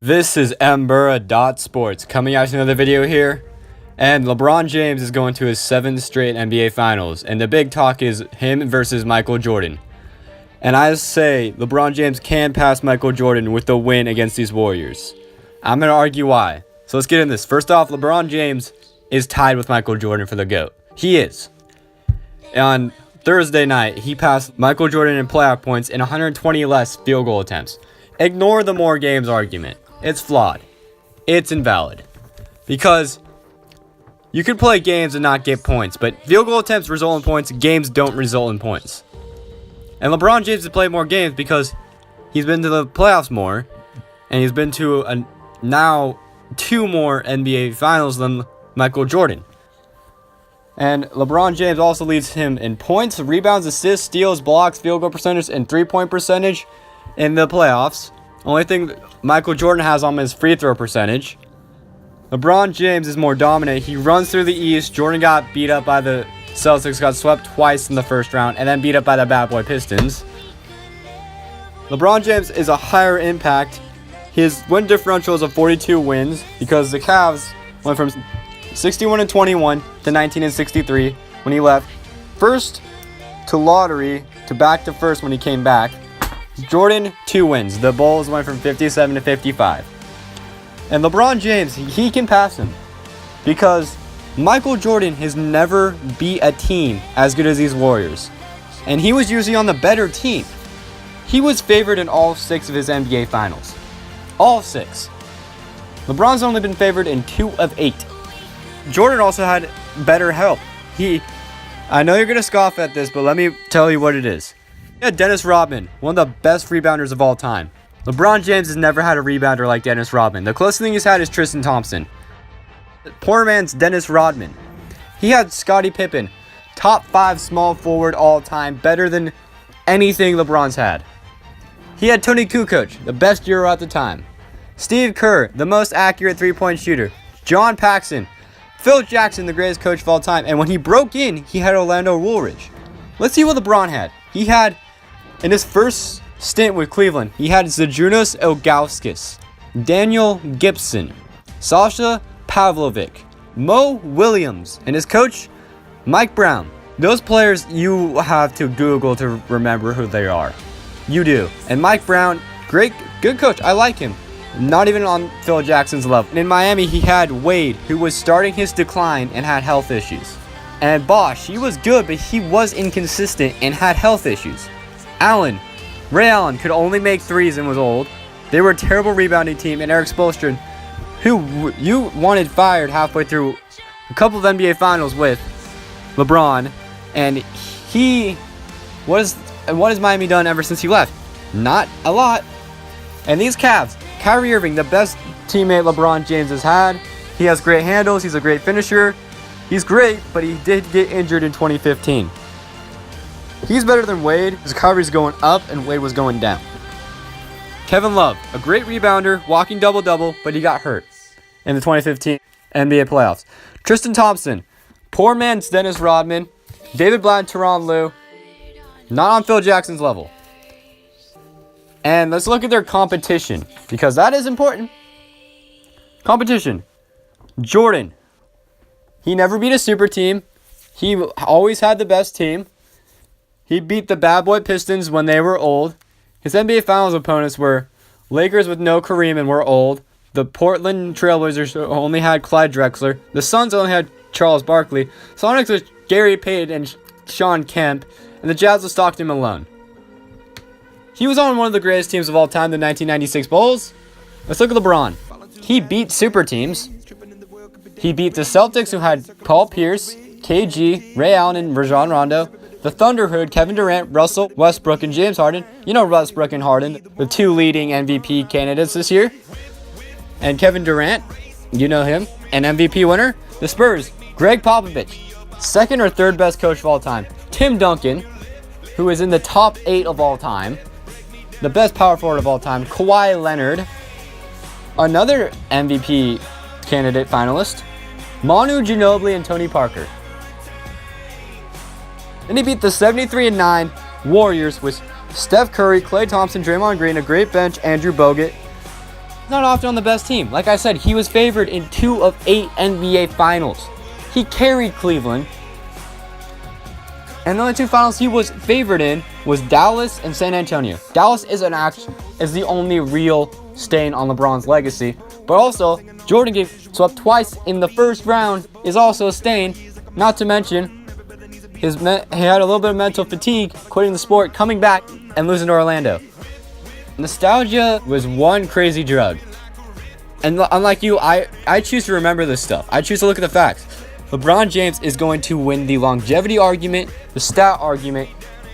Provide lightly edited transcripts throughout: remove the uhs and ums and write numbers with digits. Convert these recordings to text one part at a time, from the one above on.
This is Mburra.sports coming out with another video here, and LeBron James is going to his 7th straight NBA Finals, and the big talk is him versus Michael Jordan. And I say LeBron James can pass Michael Jordan with the win against these Warriors. I'm going to argue why. So let's get in this. First off, LeBron James is tied with Michael Jordan for the GOAT. He is. On Thursday night, he passed Michael Jordan in playoff points in 120 less field goal attempts. Ignore the more games argument. It's flawed. It's invalid. Because you can play games and not get points, but field goal attempts result in points, games don't result in points. And LeBron James has played more games because he's been to the playoffs more, and he's been to now 2 more NBA Finals than Michael Jordan. And LeBron James also leads him in points, rebounds, assists, steals, blocks, field goal percentage, and 3-point percentage in the playoffs. Only thing Michael Jordan has on him is free throw percentage. LeBron James is more dominant. He runs through the East. Jordan got beat up by the Celtics, got swept twice in the first round, and then beat up by the bad boy Pistons. LeBron James is a higher impact. His win differential is a 42 wins because the Cavs went from 61-21 to 19-63 when he left. First to lottery to back to first when he came back. Jordan, 2 wins. The Bulls went from 57 to 55. And LeBron James, he can pass him because Michael Jordan has never beat a team as good as these Warriors. And he was usually on the better team. He was favored in all 6 of his NBA Finals. All 6. LeBron's only been favored in 2 of 8. Jordan also had better help. I know you're going to scoff at this, but let me tell you what it is. He had Dennis Rodman, one of the best rebounders of all time. LeBron James has never had a rebounder like Dennis Rodman. The closest thing he's had is Tristan Thompson. Poor man's Dennis Rodman. He had Scottie Pippen, top 5 small forward all time, better than anything LeBron's had. He had Tony Kukoc, the best Euro at the time. Steve Kerr, the most accurate 3-point shooter. John Paxson, Phil Jackson, the greatest coach of all time. And when he broke in, he had Orlando Woolridge. Let's see what LeBron had. He had, in his first stint with Cleveland, he had Zydrunas Ilgauskas, Daniel Gibson, Sasha Pavlovic, Mo Williams, and his coach, Mike Brown. Those players you have to Google to remember who they are. You do. And Mike Brown, good coach. I like him. Not even on Phil Jackson's level. And in Miami, he had Wade, who was starting his decline and had health issues. And Bosh, he was good, but he was inconsistent and had health issues. Ray Allen could only make threes and was old. They were a terrible rebounding team. And Eric Spoelstra, who you wanted fired halfway through a couple of NBA Finals with LeBron. And what has Miami done ever since he left? Not a lot. And these Cavs, Kyrie Irving, the best teammate LeBron James has had. He has great handles. He's a great finisher. He's great, but he did get injured in 2015. He's better than Wade because Kyrie's going up and Wade was going down. Kevin Love, a great rebounder, walking double-double, but he got hurt in the 2015 NBA playoffs. Tristan Thompson, poor man's Dennis Rodman. David Blatt, Tyronn Lue, not on Phil Jackson's level. And let's look at their competition, because that is important. Competition. Jordan. He never beat a super team. He always had the best team. He beat the bad boy Pistons when they were old. His NBA Finals opponents were Lakers with no Kareem and were old. The Portland Trailblazers only had Clyde Drexler. The Suns only had Charles Barkley. Sonics with Gary Payton and Sean Kemp. And the Jazz with Stockton Malone. He was on one of the greatest teams of all time, the 1996 Bulls. Let's look at LeBron. He beat super teams. He beat the Celtics, who had Paul Pierce, KG, Ray Allen, and Rajon Rondo. The Thunder, who had Kevin Durant, Russell Westbrook, and James Harden. You know Westbrook and Harden, the 2 leading MVP candidates this year. And Kevin Durant, you know him, an MVP winner. The Spurs, Greg Popovich, 2nd or 3rd best coach of all time. Tim Duncan, who is in the top 8 of all time. The best power forward of all time. Kawhi Leonard, another MVP candidate finalist. Manu Ginobili and Tony Parker. Then he beat the 73-9 Warriors with Steph Curry, Klay Thompson, Draymond Green, a great bench, Andrew Bogut, He's not often on the best team. Like I said, he was favored in 2 of 8 NBA finals. He carried Cleveland. And the only 2 finals he was favored in was Dallas and San Antonio. Dallas is the only real stain on LeBron's legacy. But also, Jordan getting swept twice in the first round is also a stain. Not to mention, he had a little bit of mental fatigue, quitting the sport, coming back, and losing to Orlando. Nostalgia was one crazy drug. And unlike you, I choose to remember this stuff. I choose to look at the facts. LeBron James is going to win the longevity argument, the stat argument.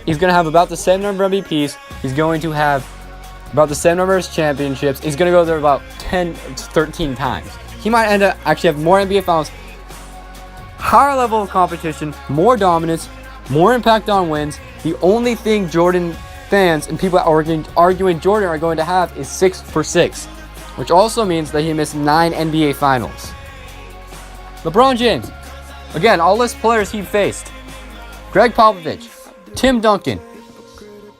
He's going to have about the same number of MVPs. He's going to have about the same number of championships. He's going to go there about 10, 13 times. He might end up actually have more NBA finals, higher level of competition, more dominance, more impact on wins. The only thing Jordan fans and people that are arguing Jordan are going to have is 6 for 6, which also means that he missed 9 NBA finals. LeBron James. Again, I'll list players he faced. Greg Popovich, Tim Duncan,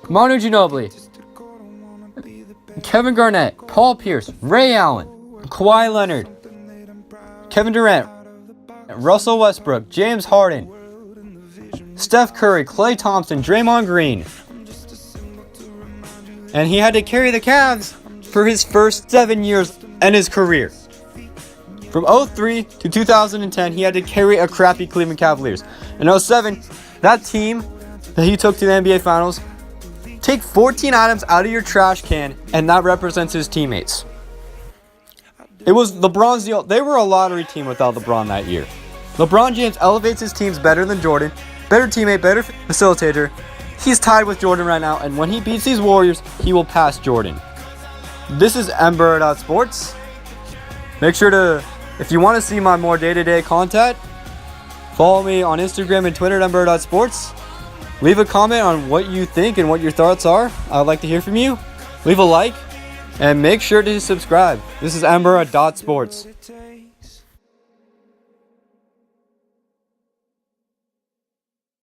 Manu Ginobili, Kevin Garnett, Paul Pierce, Ray Allen, Kawhi Leonard, Kevin Durant, Russell Westbrook, James Harden, Steph Curry, Klay Thompson, Draymond Green. And he had to carry the Cavs for his first 7 years in his career. From 2003 to 2010, he had to carry a crappy Cleveland Cavaliers. In 2007, that team that he took to the NBA Finals, take 14 items out of your trash can, and that represents his teammates. It was LeBron's deal. They were a lottery team without LeBron that year. LeBron James elevates his teams better than Jordan. Better teammate, better facilitator. He's tied with Jordan right now, and when he beats these Warriors, he will pass Jordan. This is Mburra.sports. Make sure to, if you want to see my more day-to-day content, follow me on Instagram and Twitter at Mburra.sports. Leave a comment on what you think and what your thoughts are. I'd like to hear from you. Leave a like, and make sure to subscribe. This is Mburra.sports.